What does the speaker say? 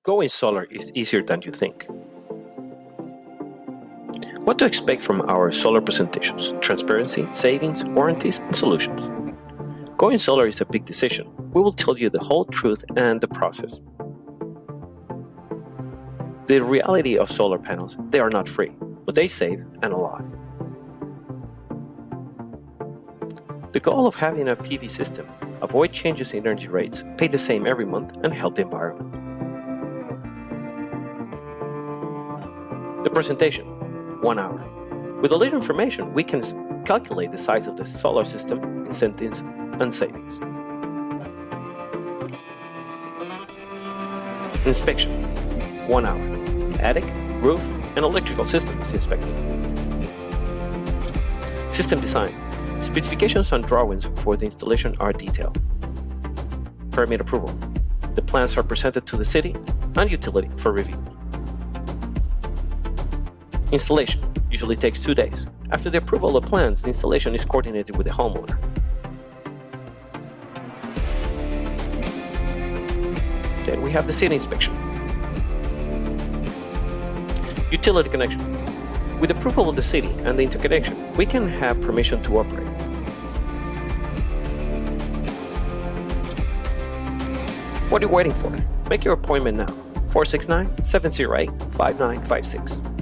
Going solar is easier than you think. What to expect from our solar presentations: transparency, savings, warranties, and solutions. Going solar is a big decision. We will tell you the whole truth and the process. The reality of solar panels: they are not free, but they save, and a lot. The goal of having a PV system: avoid changes in energy rates, pay the same every month, and help the environment. The presentation: 1 hour. With a little information, we can calculate the size of the solar system, incentives, and savings. Inspection: 1 hour. Attic, roof, and electrical systems inspected. System design: specifications and drawings for the installation are detailed. Permit approval: the plans are presented to the city and utility for review. Installation usually takes 2 days. After the approval of plans, the installation is coordinated with the homeowner. Then we have the city inspection. Utility connection: with approval of the city and the interconnection, we can have permission to operate. What are you waiting for? Make your appointment now. 469-708-5956.